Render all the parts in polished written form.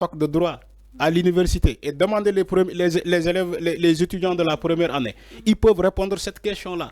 fac de droit à l'université et demander les élèves, les étudiants de la première année, ils peuvent répondre à cette question-là.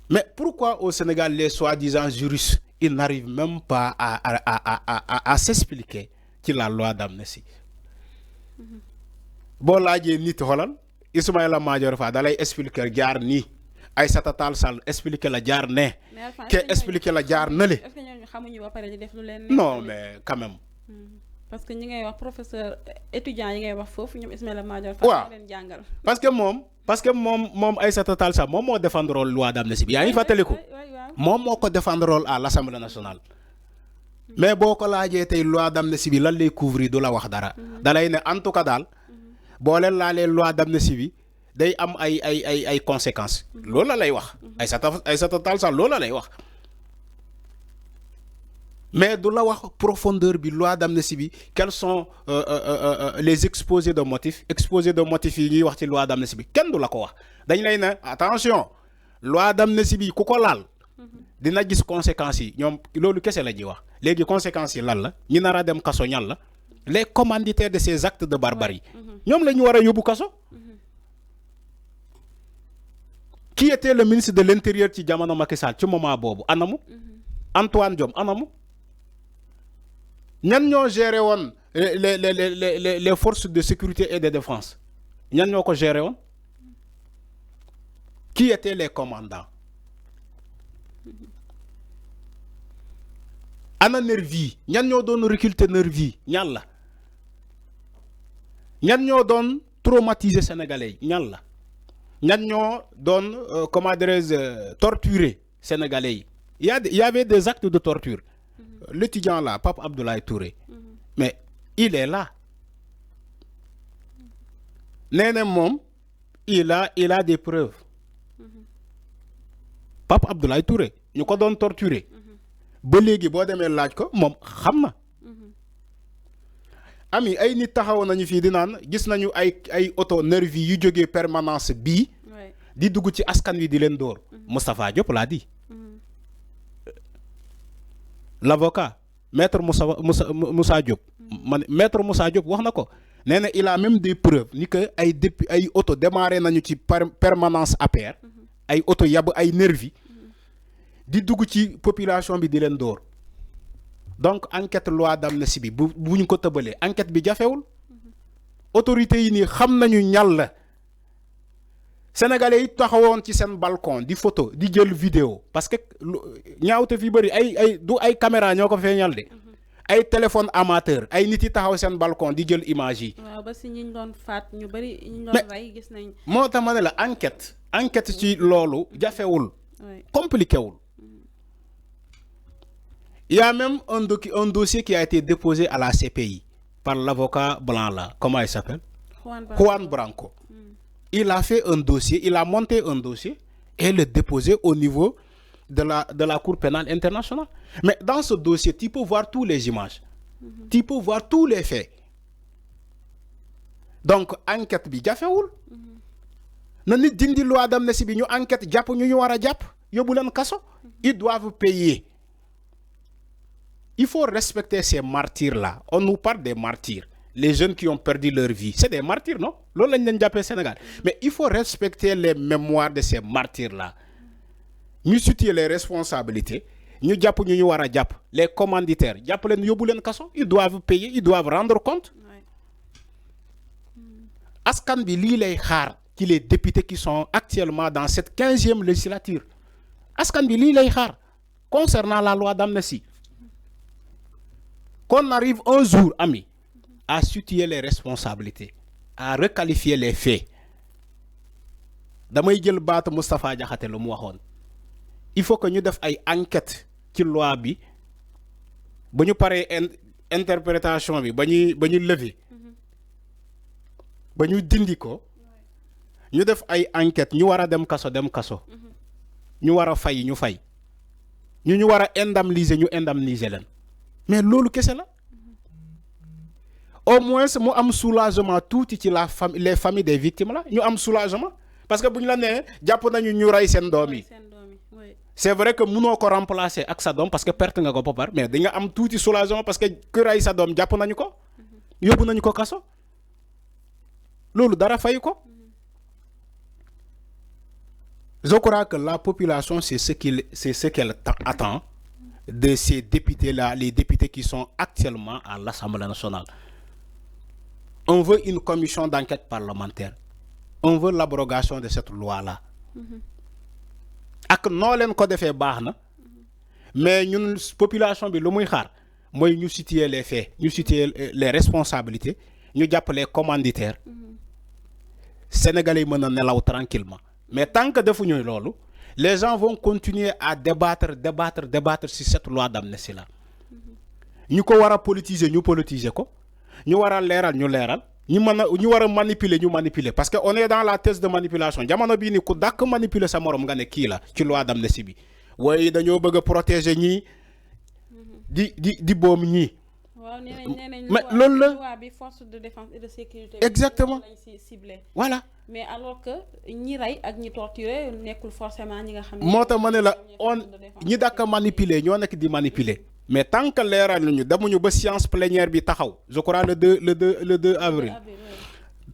Mais pourquoi au Sénégal, les soi-disant juristes, ils n'arrivent même pas à s'expliquer qu'il la loi d'amnistie? Bon, là, il y a nit Holland, Ismaïla Madior Fall, d'aller expliquer jaar ni, Aïssata Tall Sall expliquer la jaar ne, que expliquer la jaar ne le. Est-ce que ñooñu xamuñu ba pare di def lu leen Non, mais quand même. Parce que ñi ngay wax professeur étudiant yi ngay wax foofu ñoom Ismaïla Madior Fall leen jàngal. Parce que moom Aïssata Tall Sall moom moo défendre loi d'amnistie bi yaa ngi fàttaliku moom moo ko défendre à l'Assemblée nationale. Mais boo ko laajee tey loi d'amnistie bi lan lay couvrir du la wax dara. dalay ne en tout cas daal boo leen laalee loi d'amnistie bi day am ay conséquences. loolu la lay wax. Aïssata Tall Sall loolu la lay wax. Mais de la wax profondeur bi loi d'amnistie bi quels sont les exposés de motifs yi ñuy wax ci loi d'amnistie bi kenn du la ko wax dañ lay ne attention loi d'amnistie bi ku ko laal dina gis conséquences yi ñoom loolu kese la ñuy wax léegi conséquences yi lan la ñi nar a dem kaso ñan la les commanditaires de ces actes de barbarie ñoom la ñu war a yóbbu kaso. Qui était le ministre de l'Intérieur ci jamono Macky Sall ci moment boobu anamu Antoine Diome anamu ñan ñoo géré woon les forces de sécurité et de défense ñan ñoo ko géré woon qui étaient les commandants ana nervi ñan ñoo doon recruter nervi ñan la ñan ñoo doon traumatiser sénégalais ñan la ñan ñoo doon comment dirais-je torturer sénégalais il y avait des actes de torture. L'étudiant là, Pape Abdoulaye Touré, mais il est là. Néné mom, il a des preuves. Pape Abdoulaye Touré, ñu ko doon torturer. Ba légui bo démé laaj ko mom xamna. Ami ay nit taxaw nañu fi di naan gis nañu ay auto nervi yu joggé permanence bi di dugg ci askan wi di len door. Moustapha Diop l'a dit. L'avocat maître Moussa Diop maître Moussa Diop wax na ko nee na il a même des preuves ni que ay auto démarré nañu ci permanence APR ay auto yab ay nervi di dugg ci population bi di leen door donc enquête loi d'amnistie bi bu ñu ko tëbalee enquête bi jafewul autorités yi nii xam nañu ñal la Sénégalais yi taxawoon ci seen balcon di photo di jël vidéo parce que ñaawte fi bëri ay du ay caméra ñoo ko feeñal de ay téléphone amateur ay nit yi taxaw seen balcon di jël image yi. waaw ba si ñi ñu doon faat ñu bëri ñu doon rey gis nañ. moo tax ma ne la enquête ci loolu jafewul. compliqué wul. Il y a même un dossier qui a été déposé à la CPI par l'avocat blanc là comment il s'appelle Juan Branco. Il a fait un dossier, il a monté un dossier et le déposé au niveau de la Cour pénale internationale. Mais dans ce dossier, tu peux voir toutes les images. Tu peux voir tous les faits. Donc, enquête bi jafewul. Na nit dindi loi d'amnistie bi ñu enquête japp ñu wara japp yóbbu leen kaso. Ils doivent payer. Il faut respecter ces martyrs-là. On nous parle des martyrs. Les jeunes qui ont perdu leur vie, c'est des martyrs, non? Loolu lañ leen jappé Sénégal. Mais il faut respecter les mémoires de ces martyrs-là. Ñu situer les responsabilités. Ñu japp ñu wara japp. Les commanditaires, japp leen yóbbu leen kaso. Ils doivent payer, ils doivent rendre compte. Askan bi li lay xaar ci les députés qui sont actuellement dans cette 15e législature. Askan bi li lay xaar concernant la loi d'amnistie. Qu'on arrive un jour, ami, à situer les responsabilités, à requalifier les faits. Damay jël baatu Moustapha Diakhaté lu mu waxoon. Il faut que ñu def ay enquête ci loi bi ba ñu paree interprétation bi ba ñu lever ba ñu dindi ko ñu def ay enquête ñu war a dem kaso ñu war a fay ñu fay ñu war a indemniser ñu indemniser leen mais loolu kese la. Au moins mu am soulagement tuuti ci les familles des victimes là ñu am soulagement parce que buñ la nee jàpp nañu ñu rey seen doom yi c'est vrai que mënoo ko remplacer ak sa doom parce que perte nga ko ba pare mais di nga am tuuti soulagement parce que ku ray sa doom jàpp nañu ko yóbbu nañu ko kaso loolu dara fay ko. Je crois que la population c'est ce qu'elle attend de ces députés-là, les députés qui sont actuellement à l'Assemblée nationale. On veut une commission d'enquête parlementaire. On veut l'abrogation de cette loi-là. Ak noo leen ko defee baax na mais ñun population bi lu muy xaar mooy ñu situer les faits ñu situer les responsabilités ñu jàpp les commanditaires sénégalais yi mën a nelaw tranquillement mais tant que defuñu loolu les gens vont continuer à débattre sur cette loi d'amnistie là ñu ko war a politiser ñu politiser ko ñu war a leeral ñu leeral ñu war a manipuler parce que on est dans la thèse de manipulation jamono bii ni ku dàkk manipuler sa morom nga ne kii la ci loi d'amnistie bi waaye dañoo bëgg a protéger ñii di boom ñii. waaw mais loolu la loi bi force de défense et de sécurité. exactement lañ ci ciblé. voilà. mais alors que ñi rey ak ñi torturé nekkul forcément ñi nga xam ne. moo tax ma ne la ñi dàkk manipuler ñoo nekk di manipuler. mais tant que leeral nañu demuñu ba séance plénière bi taxaw je crois le 2 avril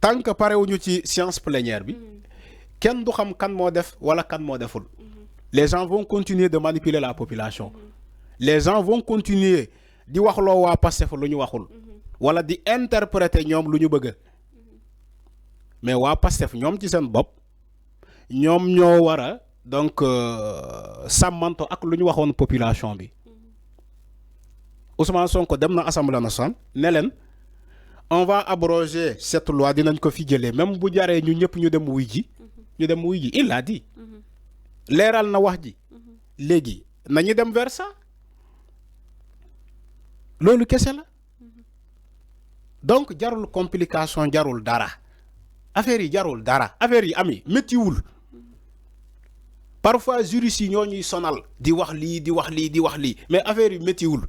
tant que parewuñu ci séance plénière bi kenn du xam kan moo def wala kan moo deful les gens vont continuer de manipuler la population les gens vont continuer di waxloo waa Pastef lu ñu waxul wala di interpréter ñoom lu ñu bëgg mais waa Pastef ñoom ci seen bopp ñoom ñoo war a donc sàmmanto ak lu ñu waxoon population bi. Ousmane Sonko dem na Assemblée nationale ne leen on va abroger cette loi dinañ ko fi jëlee même bu jaree ñu ñëpp ñu dem wuy ji il a dit leeral na wax ji léegi nañu dem vers ça loolu kese la donc jarul complication jarul dara affaire yi jarul dara affaire yi ami méttiwul parfois juristes yi ñoo ñuy sonal di wax lii mais affaire yi méttiwul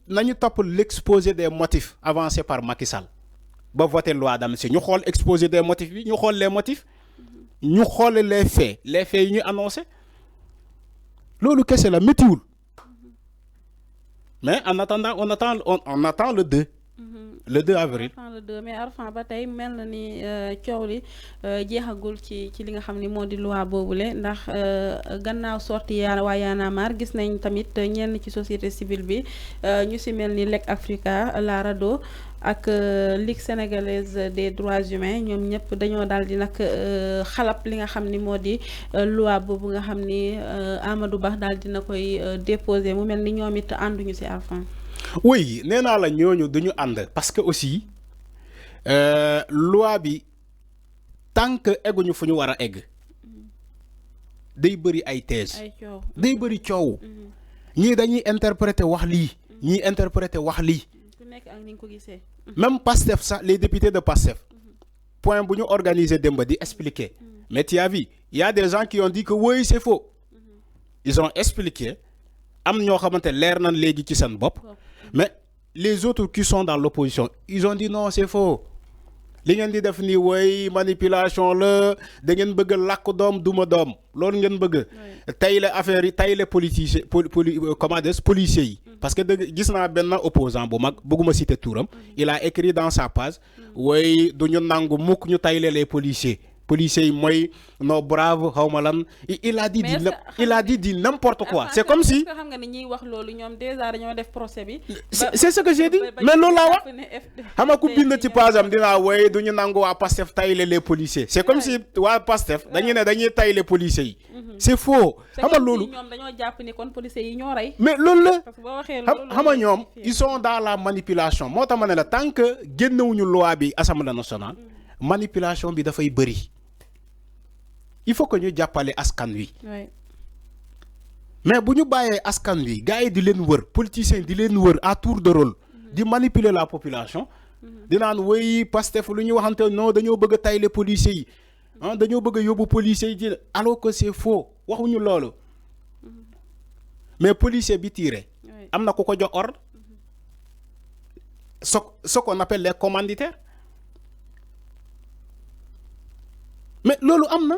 nañu topp l'exposé des motifs avancé par Macky Sall ba voter loi d'amnistie ñu xool exposé des motifs bi ñu xool les motifs ñu xool les faits yi ñu annoncé loolu kese la méttiwul mais en attendant on attend le 2 avril. mais Arfan ba tey mel na ni coow li jeexagul ci li nga xam ni moo di loi boobule ndax gannaaw sorti waa Y'en a marre gis nañ tamit ñenn ci société civile bi ñu si mel ni Lec Africa la RADDHO ak Ligue sénégalaise des droits humains ñoom ñëpp dañoo daal di nag xalab li nga xam ni moo di loi boobu nga xam ni Amadou Ba daal dina koy déposé mu mel ni ñoom it ànduñu si Arfan. oui nee naa la ñooñu duñu ànd parce que aussi loi bi tant que egguñu fu ñu war a egg day bëri ay thèse day bëri coow ñii dañuy interpréter wax lii ñii interpréter wax lii ku nekk ak ni nga ko gisee même Pastef sax les députés de Pastef point bu ñu organiser démb di expliquer mais tu as vu il y a des gens qui ont dit que oui c'est faux ils ont expliqué am ñoo xamante leer nañ léegi ci seen bopp mais les autres qui sont dans l'opposition ils ont dit non c'est faux li ngeen di def nii woy manipulation la da ngeen bëgg làkk doom duma doom loolu ngeen bëgg tey la affaire yi tey la politiciens policiers yi parce que dëgg gis naa benn opposant bu mag bëgguma citer turam il a écrit dans sa page woy du ñu nangu mukk ñu tayle les policiers yi mooy nos braves xawma lan il a dit n'importe quoi c'est comme si xam nga ni ñuy wax loolu ñoom déjà dañoo def procès bi c'est ce que j'ai dit mais loolu laa wax xam nga ku bind ci page am dinaa woy du ñu nangu waa Pastef tayle les policiers c'est comme si waa Pastef dañuy ne dañuy tayle policiers yi c'est faux xam nga loolu ñoom dañoo jàpp ni kon policiers yi ñoo rey mais loolu la parce que boo waxee loolu xam nga ñoom ils sont dans la manipulation moo tax ma ne la tant que génnewuñu loi bi Assemblée nationale manipulation bi dafay bëri il faut que ñu jàppale askan wi mais bu ñu bàyyee askan wi gars yi di leen wër politiciens di leen wër à tour de rôle di manipuler la population di naan woy Pastef lu ñu waxante non dañoo bëgg a tayle policiers yi dañoo bëgg a yóbbu policiers yi alors que c'est faux waxuñu loolu mais policier bi tiré am na ku ko jox ordre ce qu'on appelle les commanditaires mais loolu am na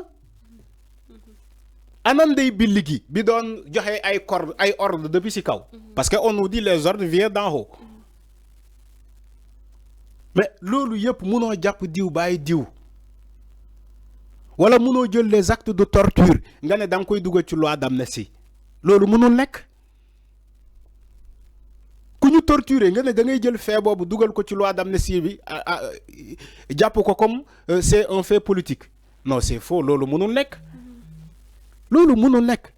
anam day billi gi bi doon joxe ay ordre depuis ci kaw parce que on nous dit les ordres viennent d'en haut mais loolu yëpp munoo jàpp diw bàyyi diw wala munoo jël les actes de torture nga ne da nga koy dugal ci loi d'amnistie loolu munul nekk ku ñu torturer nga ne da ngay jël fait boobu dugal ko ci loi d'amnistie bi jàpp ko comme c'est un fait politique non c'est faux loolu munul nekk loolu munul nekk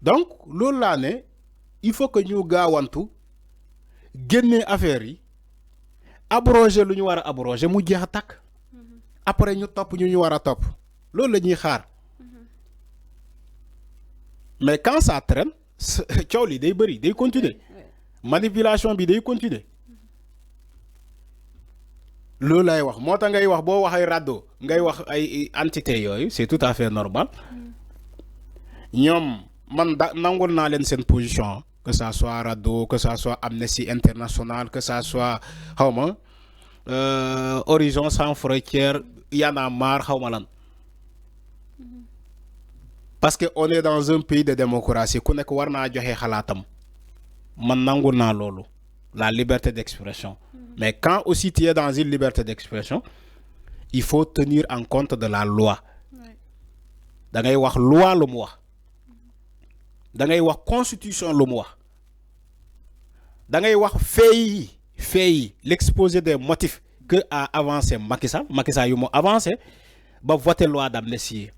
donc loolu laa ne il faut que ñu gaawantu génne affaire yi abroger lu ñu war a abroger mu jeex a takk après ñu topp ñu war a topp loolu la ñuy xaar mais quand ça traîne coow li day bëri day continuer manipulation bi day continuer loolu lay wax moo tax ngay wax boo waxee rado ngay wax ay entité yooyu c'est tout à fait normal ñoom man nangul naa leen seen position que ça soit rado que ça soit Amnesty International que ça soit xawma Horizon Sans Frontières Y'en a marre xawma lan parce que on est dans un pays de démocratie ku nekk war naa joxe xalaatam man nangul naa loolu la liberté d'expression mais quand aussi tu es dans une liberté d'expression il faut tenir en compte de la loi da ngay wax loi lu mu wax da ngay wax constitution lu mu wax da ngay wax fait yi l'exposé des motifs que a avancé Macky Sall yu mu avancé ba voter loi d'amnistie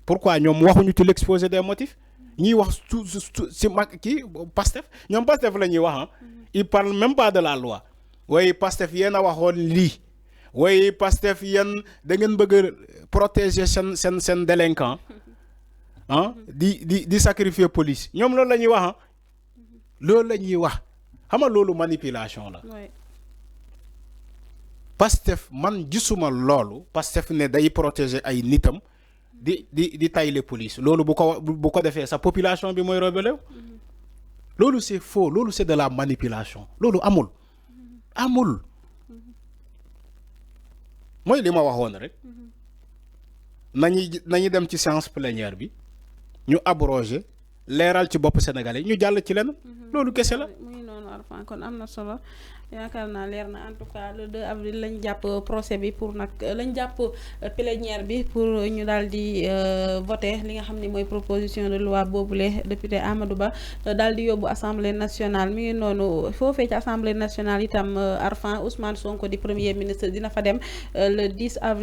pourquoi ñoom waxuñu ci l'exposé des motifs ñiy wax ci kii Pastef ñoom Pastef la ñuy wax ils parlent même pas de la loi waaye Pastef yéen a waxoon lii waaye Pastef yéen da ngeen bëgg a protéger seen délinquant di sacrifier police ñoom loolu la ñuy wax loolu la ñuy wax xam nga loolu manipulation la Pastef man gisuma loolu Pastef ne day protéger ay nitam di tayle police loolu bu ko defee sa population bi mooy rebelle loolu c'est faux loolu c'est de la manipulation loolu amul mooy li ma waxoon rek nañu dem ci séance plénière bi ñu abroger leeral ci bopp sénégalais ñu jàll ci lenn loolu kese la muy noonu Arfan kon am na solo yaakaar naa leer na en tout cas le 2 avril lañ jàpp procès bi pour nag lañ jàpp plénière bi pour ñu daal di voter li nga xam ne mooy proposition de loi boobule député Amadou Ba daal di yóbbu assemblée nationale mi ngi noonu foofee ci assemblée nationale itam Arfan Ousmane Sonko di premier ministre dina fa dem le 10 avril